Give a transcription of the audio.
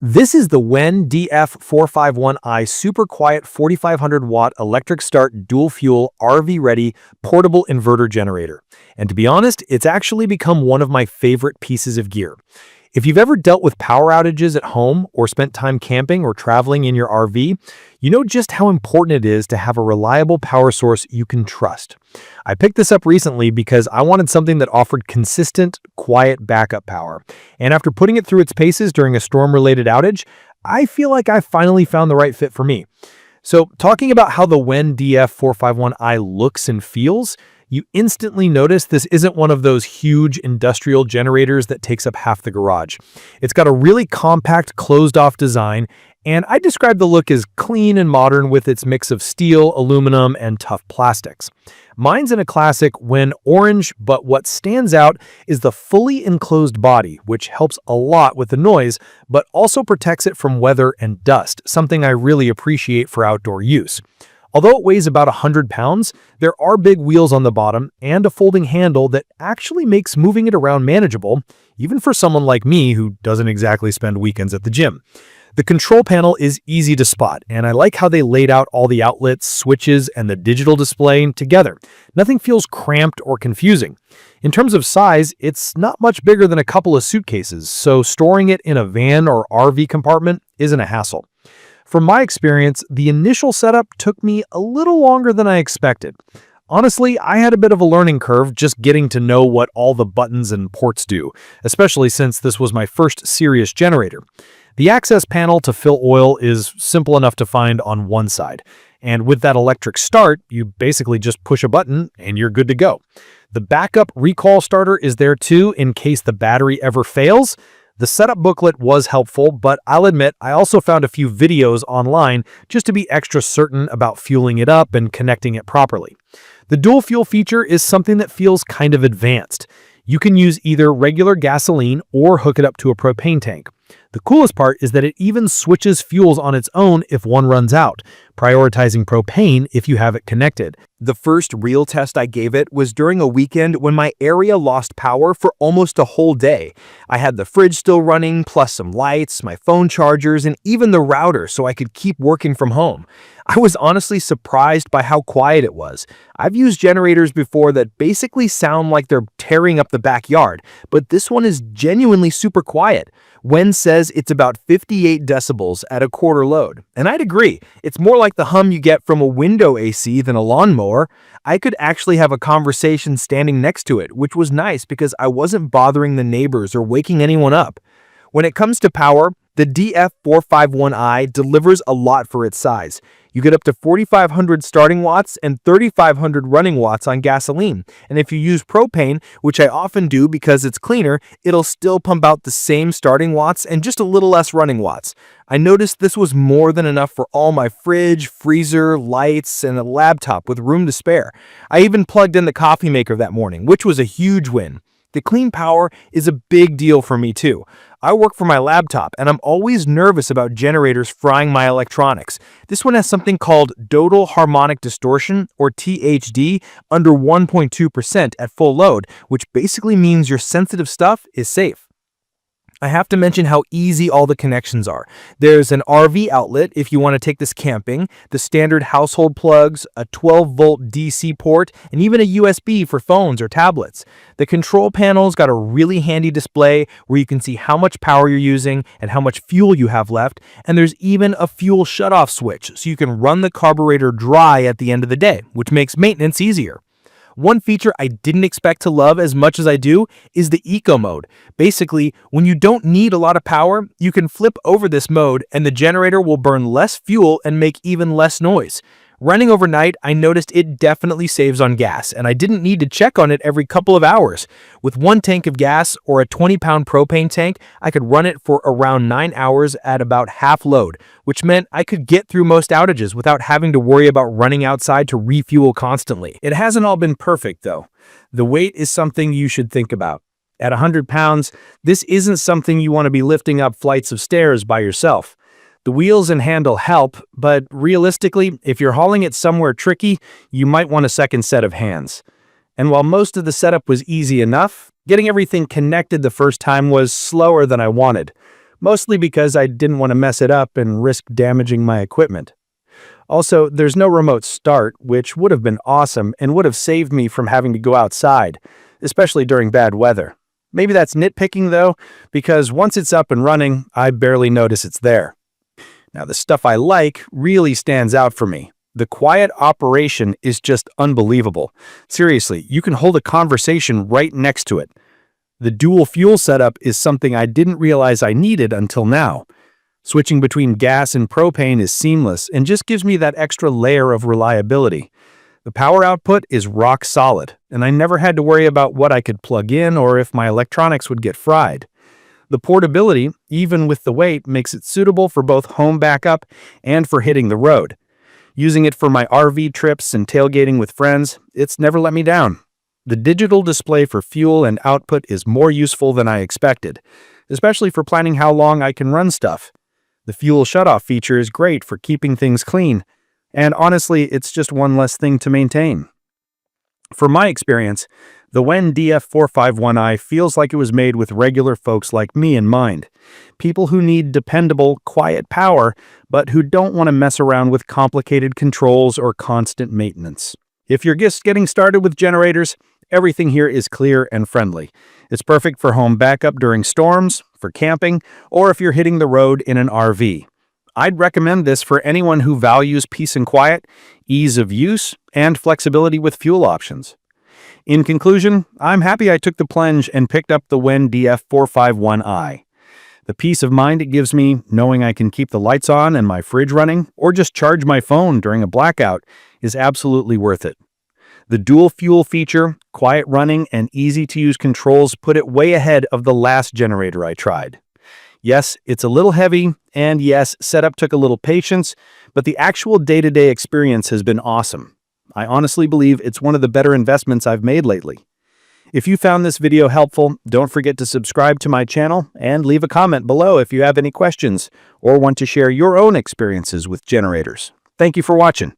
This is the WEN DF451i super quiet 4500-watt electric start dual fuel RV-ready portable inverter generator. And to be honest, it's actually become one of my favorite pieces of gear. If you've ever dealt with power outages at home or spent time camping or traveling in your RV, you know just how important it is to have a reliable power source you can trust. I picked this up recently because I wanted something that offered consistent, quiet backup power. And after putting it through its paces during a storm-related outage, I feel like I finally found the right fit for me. So, talking about how the WEN DF451i looks and feels, you instantly notice this isn't one of those huge industrial generators that takes up half the garage. It's got a really compact, closed-off design, and I describe the look as clean and modern with its mix of steel, aluminum, and tough plastics. Mine's in a classic WEN orange, but what stands out is the fully enclosed body, which helps a lot with the noise, but also protects it from weather and dust, something I really appreciate for outdoor use. Although it weighs about 100 pounds, there are big wheels on the bottom and a folding handle that actually makes moving it around manageable, even for someone like me who doesn't exactly spend weekends at the gym. The control panel is easy to spot, and I like how they laid out all the outlets, switches, and the digital display together. Nothing feels cramped or confusing. In terms of size, it's not much bigger than a couple of suitcases, so storing it in a van or RV compartment isn't a hassle. From my experience, the initial setup took me a little longer than I expected. Honestly, I had a bit of a learning curve just getting to know what all the buttons and ports do, especially since this was my first serious generator. The access panel to fill oil is simple enough to find on one side, and with that electric start, you basically just push a button and you're good to go. The backup recall starter is there too in case the battery ever fails. The setup booklet was helpful, but I'll admit I also found a few videos online just to be extra certain about fueling it up and connecting it properly. The dual fuel feature is something that feels kind of advanced. You can use either regular gasoline or hook it up to a propane tank. The coolest part is that it even switches fuels on its own if one runs out, prioritizing propane if you have it connected. The first real test I gave it was during a weekend when my area lost power for almost a whole day. I had the fridge still running, plus some lights, my phone chargers, and even the router so I could keep working from home. I was honestly surprised by how quiet it was. I've used generators before that basically sound like they're tearing up the backyard, but this one is genuinely super quiet. WEN says it's about 58 decibels at a quarter load, and I'd agree. It's more like the hum you get from a window AC than a lawnmower. I could actually have a conversation standing next to it, which was nice because I wasn't bothering the neighbors or waking anyone up. When it comes to power, the DF451i delivers a lot for its size. You get up to 4,500 starting watts and 3,500 running watts on gasoline. And if you use propane, which I often do because it's cleaner, it'll still pump out the same starting watts and just a little less running watts. I noticed this was more than enough for all my fridge, freezer, lights, and a laptop with room to spare. I even plugged in the coffee maker that morning, which was a huge win. The clean power is a big deal for me too. I work for my laptop and I'm always nervous about generators frying my electronics. This one has something called total harmonic distortion, or THD, under 1.2% at full load, which basically means your sensitive stuff is safe. I have to mention how easy all the connections are. There's an RV outlet if you want to take this camping, the standard household plugs, a 12-volt DC port, and even a USB for phones or tablets. The control panel's got a really handy display where you can see how much power you're using and how much fuel you have left, and there's even a fuel shutoff switch so you can run the carburetor dry at the end of the day, which makes maintenance easier. One feature I didn't expect to love as much as I do is the eco mode. Basically, when you don't need a lot of power, you can flip over this mode and the generator will burn less fuel and make even less noise. Running overnight, I noticed it definitely saves on gas, and I didn't need to check on it every couple of hours. With one tank of gas or a 20-pound propane tank, I could run it for around 9 hours at about half load, which meant I could get through most outages without having to worry about running outside to refuel constantly. It hasn't all been perfect, though. The weight is something you should think about. At 100 pounds, this isn't something you want to be lifting up flights of stairs by yourself. The wheels and handle help, but realistically, if you're hauling it somewhere tricky, you might want a second set of hands. And while most of the setup was easy enough, getting everything connected the first time was slower than I wanted. mostly because I didn't want to mess it up and risk damaging my equipment. Also, there's no remote start, which would have been awesome and would have saved me from having to go outside, especially during bad weather. Maybe that's nitpicking though, because once it's up and running, I barely notice it's there. Now, the stuff I like really stands out for me. The quiet operation is just unbelievable. Seriously, you can hold a conversation right next to it. The dual fuel setup is something I didn't realize I needed until now. Switching between gas and propane is seamless and just gives me that extra layer of reliability. The power output is rock solid, and I never had to worry about what I could plug in or if my electronics would get fried. The portability, even with the weight, makes it suitable for both home backup and for hitting the road. Using it for my RV trips and tailgating with friends, it's never let me down. The digital display for fuel and output is more useful than I expected, especially for planning how long I can run stuff. The fuel shutoff feature is great for keeping things clean, and honestly, it's just one less thing to maintain. From my experience, the WEN DF451i feels like it was made with regular folks like me in mind. People who need dependable, quiet power, but who don't want to mess around with complicated controls or constant maintenance. If you're just getting started with generators, everything here is clear and friendly. It's perfect for home backup during storms, for camping, or if you're hitting the road in an RV. I'd recommend this for anyone who values peace and quiet, ease of use, and flexibility with fuel options. In conclusion, I'm happy I took the plunge and picked up the WEN DF451i. The peace of mind it gives me, knowing I can keep the lights on and my fridge running, or just charge my phone during a blackout, is absolutely worth it. The dual fuel feature, quiet running, and easy-to-use controls put it way ahead of the last generator I tried. Yes, it's a little heavy, and yes, setup took a little patience, but the actual day-to-day experience has been awesome. I honestly believe it's one of the better investments I've made lately. If you found this video helpful, don't forget to subscribe to my channel and leave a comment below if you have any questions or want to share your own experiences with generators. Thank you for watching.